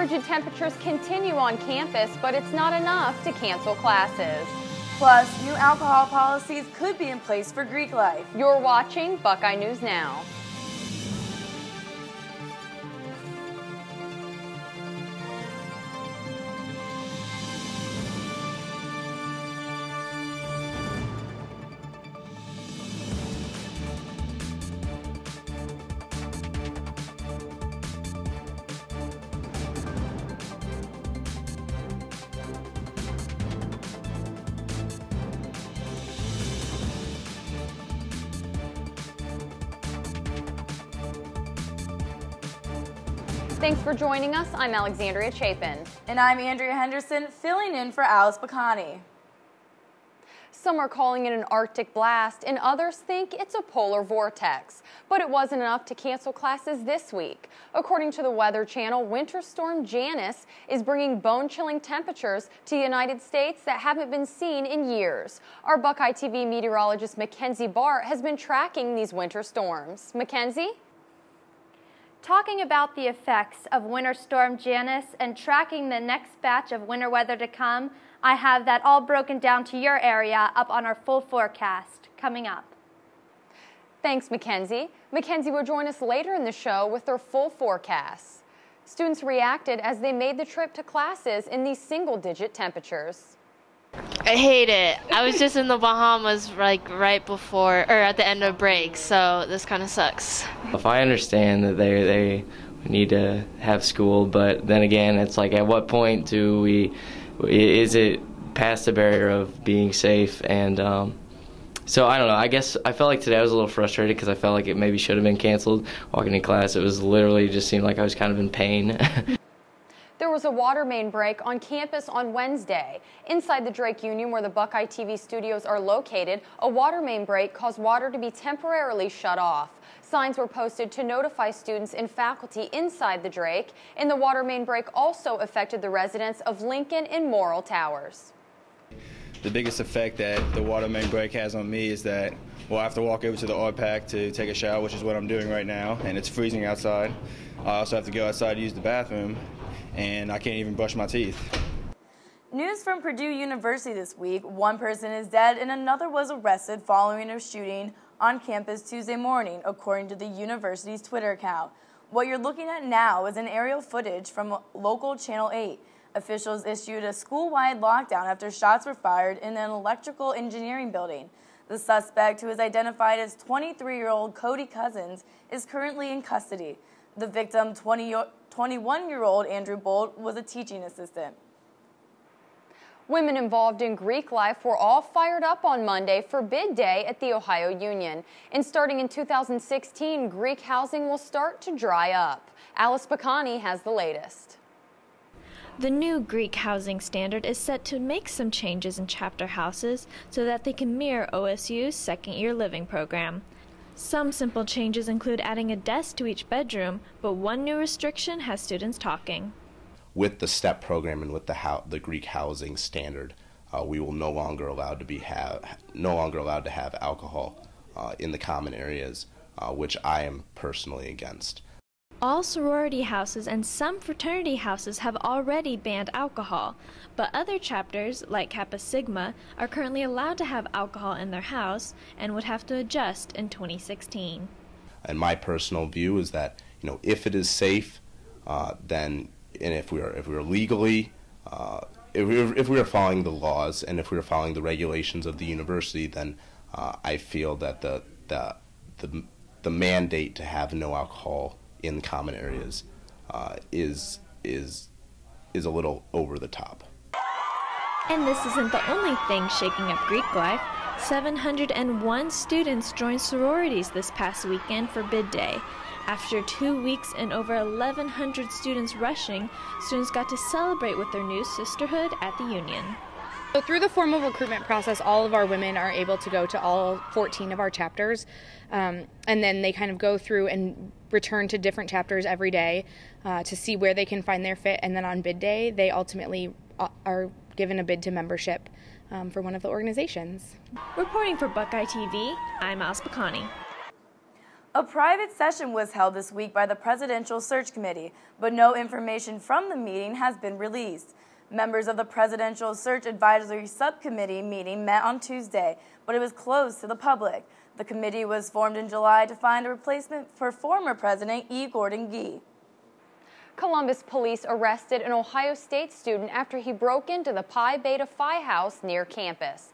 Frigid temperatures continue on campus, but it's not enough to cancel classes. Plus, new alcohol policies could be in place for Greek life. You're watching Buckeye News Now. Thanks for joining us. I'm Alexandria Chapin. And I'm Andrea Henderson, filling in for Alice Buckeye. Some are calling it an Arctic blast, and others think it's a polar vortex. But it wasn't enough to cancel classes this week. According to the Weather Channel, Winter Storm Janice is bringing bone-chilling temperatures to the United States that haven't been seen in years. Our Buckeye TV meteorologist Mackenzie Bart has been tracking these winter storms. Mackenzie? Talking about the effects of Winter Storm Janice and tracking the next batch of winter weather to come, I have that all broken down to your area up on our full forecast coming up. Thanks, Mackenzie. Mackenzie will join us later in the show with their full forecasts. Students reacted as they made the trip to classes in these single-digit temperatures. I hate it. I was just in the Bahamas like right before or at the end of break, so this kind of sucks. If I understand that they need to have school, but then again, it's like at what point is it past the barrier of being safe? And so I don't know. I guess I felt like today I was a little frustrated because I felt like it maybe should have been canceled. Walking in class, it was literally just seemed like I was kind of in pain. There was a water main break on campus on Wednesday. Inside the Drake Union, where the Buckeye TV studios are located, a water main break caused water to be temporarily shut off. Signs were posted to notify students and faculty inside the Drake, and the water main break also affected the residents of Lincoln and Morrill Towers. The biggest effect that the water main break has on me is that, well, I have to walk over to the RPAC to take a shower, which is what I'm doing right now, and it's freezing outside. I also have to go outside to use the bathroom, and I can't even brush my teeth. News from Purdue University this week. One person is dead and another was arrested following a shooting on campus Tuesday morning, according to the university's Twitter account. What you're looking at now is an aerial footage from local Channel 8. Officials issued a school-wide lockdown after shots were fired in an electrical engineering building. The suspect, who is identified as 23-year-old Cody Cousins, is currently in custody. The victim, 21-year-old Andrew Bolt, was a teaching assistant. Women involved in Greek life were all fired up on Monday for bid day at the Ohio Union. And starting in 2016, Greek housing will start to dry up. Alice Buckeye has the latest. The new Greek housing standard is set to make some changes in chapter houses so that they can mirror OSU's second-year living program. Some simple changes include adding a desk to each bedroom, but one new restriction has students talking. With the STEP program and with the Greek housing standard, we will no longer allowed to have alcohol in the common areas, which I am personally against. All sorority houses and some fraternity houses have already banned alcohol, but other chapters, like Kappa Sigma, are currently allowed to have alcohol in their house and would have to adjust in 2016. And my personal view is that, if it is safe, then, and if we are legally, if we are following the laws and if we are following the regulations of the university, then I feel that the mandate to have no alcohol in common areas is a little over the top. And this isn't the only thing shaking up Greek life. 701 students joined sororities this past weekend for bid day. After 2 weeks and over 1,100 students rushing, students got to celebrate with their new sisterhood at the Union. So through the formal recruitment process, all of our women are able to go to all 14 of our chapters, and then they kind of go through and return to different chapters every day to see where they can find their fit, and then on bid day, they ultimately are given a bid to membership for one of the organizations. Reporting for Buckeye TV, I'm Alice Buckeye. A private session was held this week by the Presidential Search Committee, but no information from the meeting has been released. Members of the Presidential Search Advisory Subcommittee meeting met on Tuesday, but it was closed to the public. The committee was formed in July to find a replacement for former President E. Gordon Gee. Columbus police arrested an Ohio State student after he broke into the Pi Beta Phi house near campus.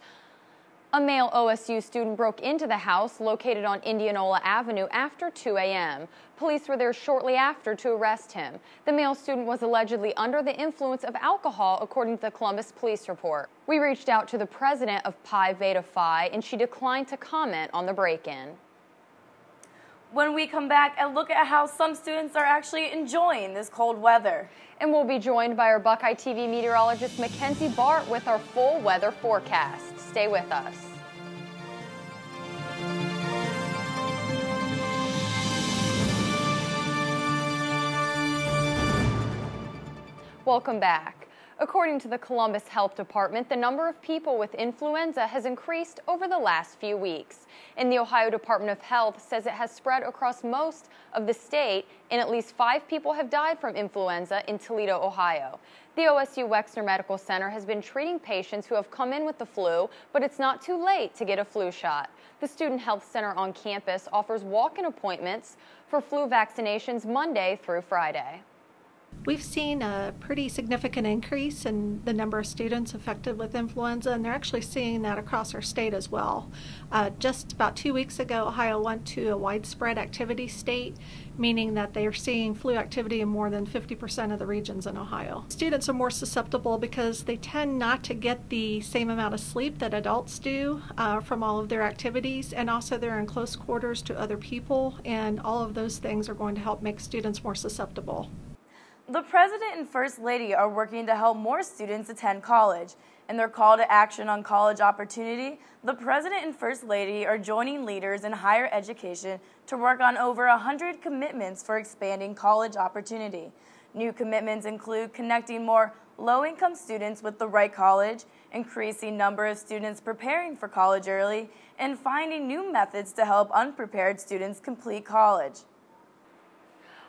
A male OSU student broke into the house located on Indianola Avenue after 2 a.m. Police were there shortly after to arrest him. The male student was allegedly under the influence of alcohol, according to the Columbus Police Report. We reached out to the president of Pi Beta Phi, and she declined to comment on the break-in. When we come back and look at how some students are actually enjoying this cold weather. And we'll be joined by our Buckeye TV meteorologist Mackenzie Bart with our full weather forecast. Stay with us. Welcome back. According to the Columbus Health Department, the number of people with influenza has increased over the last few weeks. And the Ohio Department of Health says it has spread across most of the state, and at least 5 people have died from influenza in Toledo, Ohio. The OSU Wexner Medical Center has been treating patients who have come in with the flu, but it's not too late to get a flu shot. The Student Health Center on campus offers walk-in appointments for flu vaccinations Monday through Friday. We've seen a pretty significant increase in the number of students affected with influenza, and they're actually seeing that across our state as well. Just about 2 weeks ago, Ohio went to a widespread activity state, meaning that they are seeing flu activity in more than 50% of the regions in Ohio. Students are more susceptible because they tend not to get the same amount of sleep that adults do from all of their activities, and also they're in close quarters to other people, and all of those things are going to help make students more susceptible. The President and First Lady are working to help more students attend college. In their call to action on college opportunity, the President and First Lady are joining leaders in higher education to work on over 100 commitments for expanding college opportunity. New commitments include connecting more low-income students with the right college, increasing number of students preparing for college early, and finding new methods to help unprepared students complete college.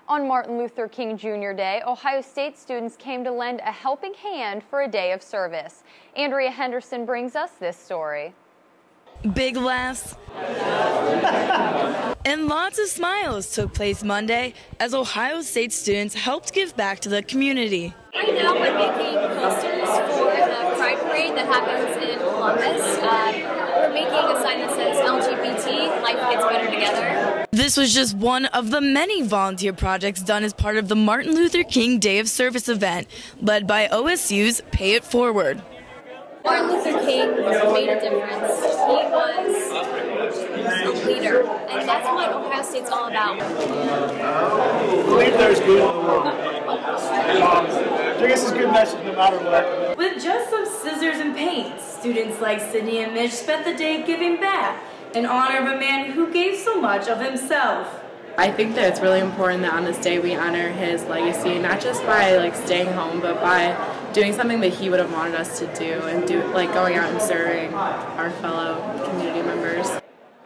On Martin Luther King Jr. Day, Ohio State students came to lend a helping hand for a day of service. Andrea Henderson brings us this story. Big laughs and lots of smiles took place Monday as Ohio State students helped give back to the community. Right now we're making posters for the Pride Parade that happens in Columbus. We're making a sign that says LGBT, life gets better together. This was just one of the many volunteer projects done as part of the Martin Luther King Day of Service event, led by OSU's Pay It Forward. Martin Luther King made a difference. He was a leader, and that's what Ohio State's all about. I believe there's good in the world. I guess it's a good message no matter what. With just some scissors and paint, students like Sydney and Mitch spent the day giving back in honor of a man who gave so much of himself. I think that it's really important that on this day we honor his legacy, not just by staying home, but by doing something that he would have wanted us to do, and going out and serving our fellow community members.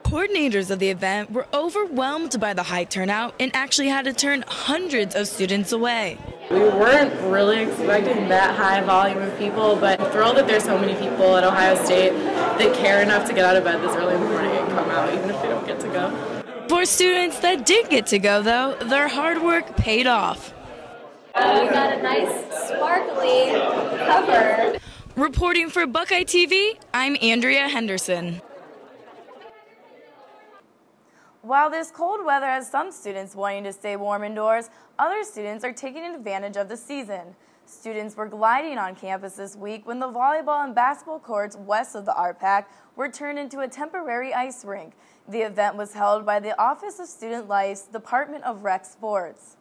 Coordinators of the event were overwhelmed by the high turnout and actually had to turn hundreds of students away. We weren't really expecting that high volume of people, but I'm thrilled that there's so many people at Ohio State that care enough to get out of bed this early in the morning and come out, even if they don't get to go. For students that did get to go, though, their hard work paid off. We got a nice, sparkly cover. Reporting for Buckeye TV, I'm Andrea Henderson. While this cold weather has some students wanting to stay warm indoors, other students are taking advantage of the season. Students were gliding on campus this week when the volleyball and basketball courts west of the Art Pack were turned into a temporary ice rink. The event was held by the Office of Student Life's Department of Rec Sports.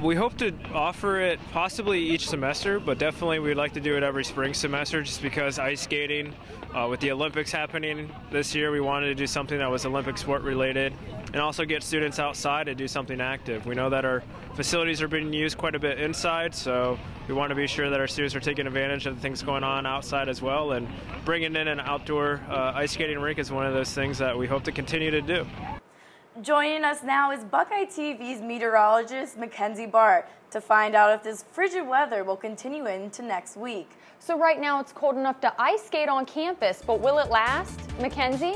We hope to offer it possibly each semester, but definitely we'd like to do it every spring semester just because ice skating, with the Olympics happening this year, we wanted to do something that was Olympic sport related and also get students outside and do something active. We know that our facilities are being used quite a bit inside, so we want to be sure that our students are taking advantage of the things going on outside as well, and bringing in an outdoor ice skating rink is one of those things that we hope to continue to do. Joining us now is Buckeye TV's meteorologist Mackenzie Bart to find out if this frigid weather will continue into next week. So right now it's cold enough to ice skate on campus, but will it last? Mackenzie?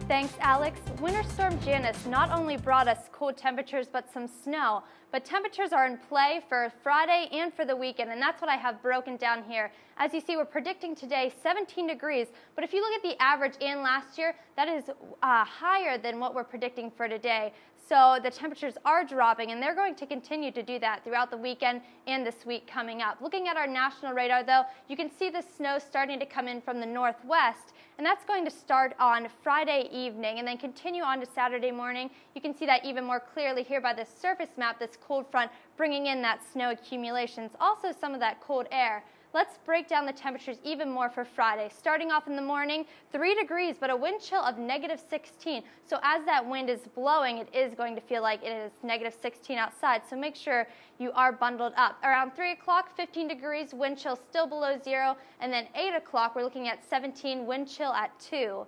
Thanks, Alex. Winter Storm Janice not only brought us cold temperatures but some snow, but temperatures are in play for Friday and for the weekend, and that's what I have broken down here. As you see, we're predicting today 17 degrees, but if you look at the average in last year, that is higher than what we're predicting for today. So the temperatures are dropping, and they're going to continue to do that throughout the weekend and this week coming up. Looking at our national radar, though, you can see the snow starting to come in from the northwest, and that's going to start on Friday evening and then continue on to Saturday morning. You can see that even more clearly here by this surface map, this cold front bringing in that snow accumulations, also some of that cold air. Let's break down the temperatures even more for Friday. Starting off in the morning, 3 degrees, but a wind chill of -16. So as that wind is blowing, it is going to feel like it is -16 outside. So make sure you are bundled up. Around 3 o'clock, 15 degrees, wind chill still below 0. And then 8 o'clock, we're looking at 17, wind chill at 2.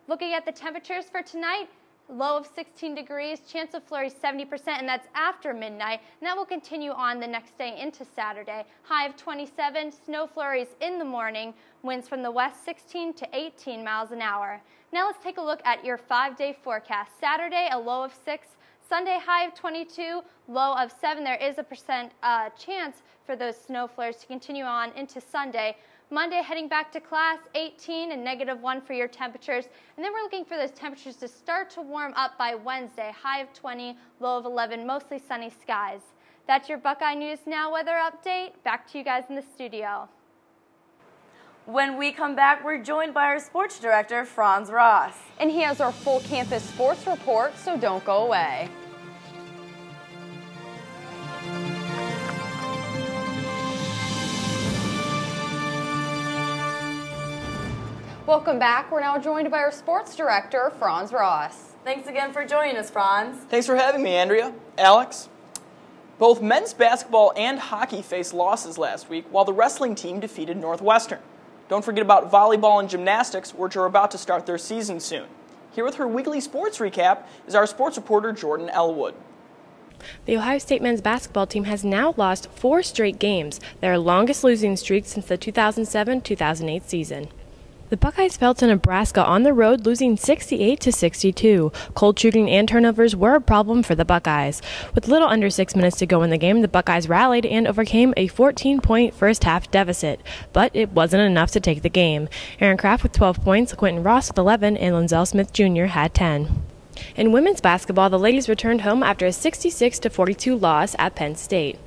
Looking at the temperatures for tonight, low of 16 degrees, chance of flurries 70%, and that's after midnight. And that will continue on the next day into Saturday. High of 27, snow flurries in the morning, winds from the west 16 to 18 miles an hour. Now let's take a look at your 5-day forecast. Saturday, a low of 6. Sunday, high of 22, low of 7. There is a percent chance for those snow flares to continue on into Sunday. Monday, heading back to class, 18 and -1 for your temperatures. And then we're looking for those temperatures to start to warm up by Wednesday, high of 20, low of 11, mostly sunny skies. That's your Buckeye News Now weather update. Back to you guys in the studio. When we come back, we're joined by our sports director, Franz Ross. And he has our full campus sports report, so don't go away. Welcome back. We're now joined by our sports director, Franz Ross. Thanks again for joining us, Franz. Thanks for having me, Andrea. Alex. Both men's basketball and hockey faced losses last week, while the wrestling team defeated Northwestern. Don't forget about volleyball and gymnastics, which are about to start their season soon. Here with her weekly sports recap is our sports reporter, Jordan Elwood. The Ohio State men's basketball team has now lost 4 straight games, their longest losing streak since the 2007-2008 season. The Buckeyes fell to Nebraska on the road, losing 68-62. Cold shooting and turnovers were a problem for the Buckeyes. With little under 6 minutes to go in the game, the Buckeyes rallied and overcame a 14-point first-half deficit. But it wasn't enough to take the game. Aaron Kraft with 12 points, Quentin Ross with 11, and Linzel Smith Jr. had 10. In women's basketball, the ladies returned home after a 66-42 loss at Penn State.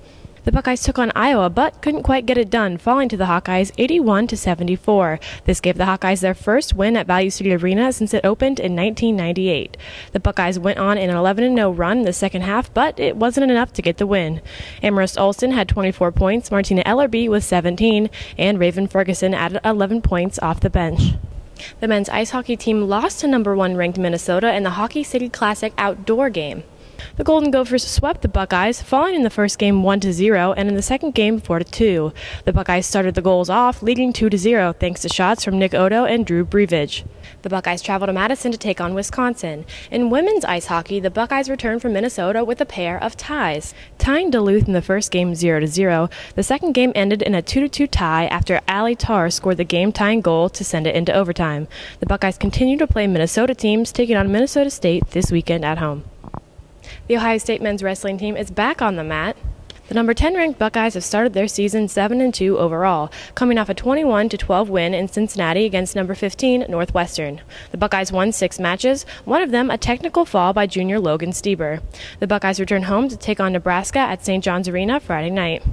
The Buckeyes took on Iowa, but couldn't quite get it done, falling to the Hawkeyes 81-74. This gave the Hawkeyes their first win at Value City Arena since it opened in 1998. The Buckeyes went on an 11-0 run in the second half, but it wasn't enough to get the win. Amarist Olsen had 24 points, Martina Ellerby with 17, and Raven Ferguson added 11 points off the bench. The men's ice hockey team lost to number 1 ranked Minnesota in the Hockey City Classic outdoor game. The Golden Gophers swept the Buckeyes, falling in the first game 1-0 and in the second game 4-2. The Buckeyes started the goals off, leading 2-0 thanks to shots from Nick Odo and Drew Brevich. The Buckeyes traveled to Madison to take on Wisconsin. In women's ice hockey, the Buckeyes returned from Minnesota with a pair of ties. Tying Duluth in the first game 0-0, the second game ended in a 2-2 tie after Allie Tarr scored the game-tying goal to send it into overtime. The Buckeyes continue to play Minnesota teams, taking on Minnesota State this weekend at home. The Ohio State men's wrestling team is back on the mat. The number 10 ranked Buckeyes have started their season 7-2 overall, coming off a 21-12 win in Cincinnati against number 15 Northwestern. The Buckeyes won 6 matches, one of them a technical fall by junior Logan Stieber. The Buckeyes return home to take on Nebraska at St. John's Arena Friday night.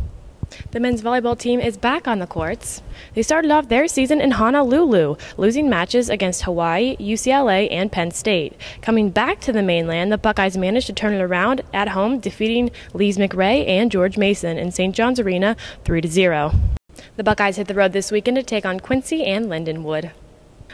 The men's volleyball team is back on the courts. They started off their season in Honolulu, losing matches against Hawaii, UCLA, and Penn State. Coming back to the mainland, the Buckeyes managed to turn it around at home, defeating Lise McRae and George Mason in St. John's Arena 3-0. The Buckeyes hit the road this weekend to take on Quincy and Lindenwood.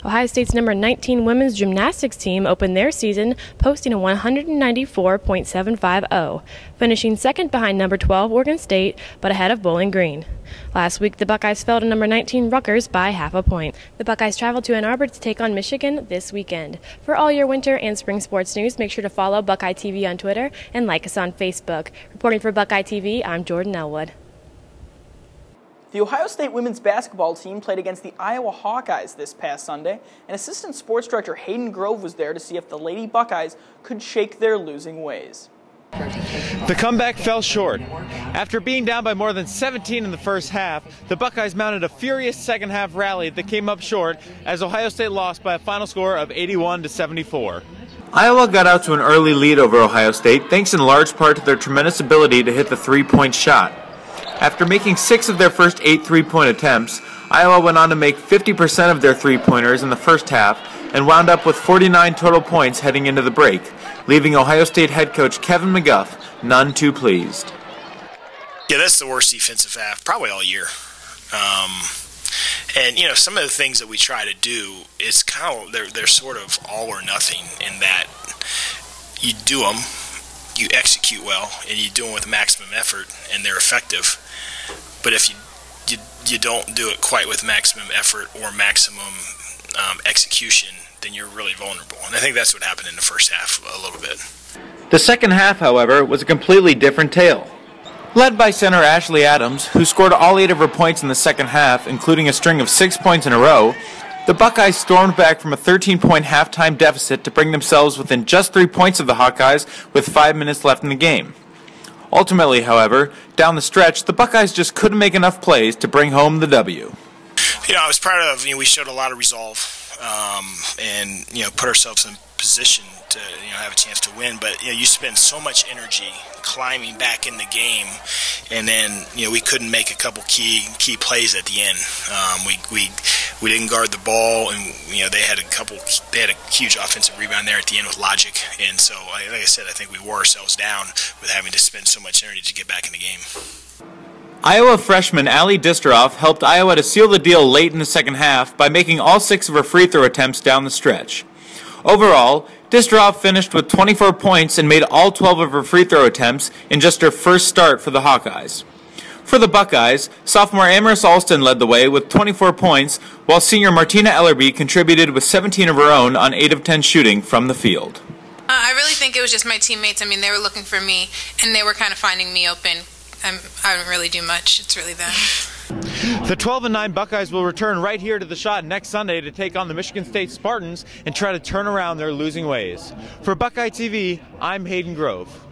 Ohio State's number 19 women's gymnastics team opened their season posting a 194.750, finishing second behind number 12 Oregon State, but ahead of Bowling Green. Last week, the Buckeyes fell to number 19 Rutgers by half a point. The Buckeyes travel to Ann Arbor to take on Michigan this weekend. For all your winter and spring sports news, make sure to follow Buckeye TV on Twitter and like us on Facebook. Reporting for Buckeye TV, I'm Jordan Elwood. The Ohio State women's basketball team played against the Iowa Hawkeyes this past Sunday, and Assistant Sports Director Hayden Grove was there to see if the Lady Buckeyes could shake their losing ways. The comeback fell short. After being down by more than 17 in the first half, the Buckeyes mounted a furious second half rally that came up short as Ohio State lost by a final score of 81-74. Iowa got out to an early lead over Ohio State thanks in large part to their tremendous ability to hit the three-point shot. After making 6 of their first 8 three-point attempts, Iowa went on to make 50% of their three-pointers in the first half and wound up with 49 total points heading into the break, leaving Ohio State head coach Kevin McGuff none too pleased. Yeah, that's the worst defensive half probably all year. And, you know, some of the things that we try to do is kind of, they're sort of all or nothing in that you do them, you execute well, and you do them with maximum effort, and they're effective. But if you don't do it quite with maximum effort or maximum execution, then you're really vulnerable. And I think that's what happened in the first half a little bit. The second half, however, was a completely different tale. Led by center Ashley Adams, who scored all 8 of her points in the second half, including a string of 6 points in a row, the Buckeyes stormed back from a 13-point halftime deficit to bring themselves within just 3 points of the Hawkeyes with 5 minutes left in the game. Ultimately, however, down the stretch, the Buckeyes just couldn't make enough plays to bring home the W. You know, I was proud of, we showed a lot of resolve and, put ourselves in position to, have a chance to win. But, you spend so much energy climbing back in the game, and then, we couldn't make a couple key plays at the end. We didn't guard the ball, and, they had a huge offensive rebound there at the end with Logic. And so, like I said, I think we wore ourselves down with having to spend so much energy to get back in the game. Iowa freshman Allie Distroff helped Iowa to seal the deal late in the second half by making all 6 of her free throw attempts down the stretch. Overall, Distroff finished with 24 points and made all 12 of her free throw attempts in just her first start for the Hawkeyes. For the Buckeyes, sophomore Amaris Alston led the way with 24 points, while senior Martina Ellerby contributed with 17 of her own on 8 of 10 shooting from the field. I really think it was just my teammates. I mean, they were looking for me, and they were kind of finding me open. I don't really do much. It's really them. The 12-9 Buckeyes will return right here to the Shot next Sunday to take on the Michigan State Spartans and try to turn around their losing ways. For Buckeye TV, I'm Hayden Grove.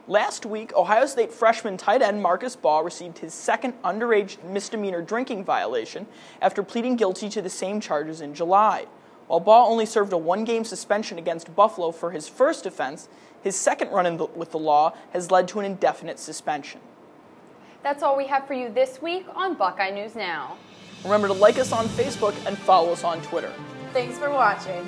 Last week, Ohio State freshman tight end Marcus Baugh received his second underage misdemeanor drinking violation after pleading guilty to the same charges in July. While Baugh only served a 1-game suspension against Buffalo for his first offense, his second run with the law has led to an indefinite suspension. That's all we have for you this week on Buckeye News Now. Remember to like us on Facebook and follow us on Twitter. Thanks for watching.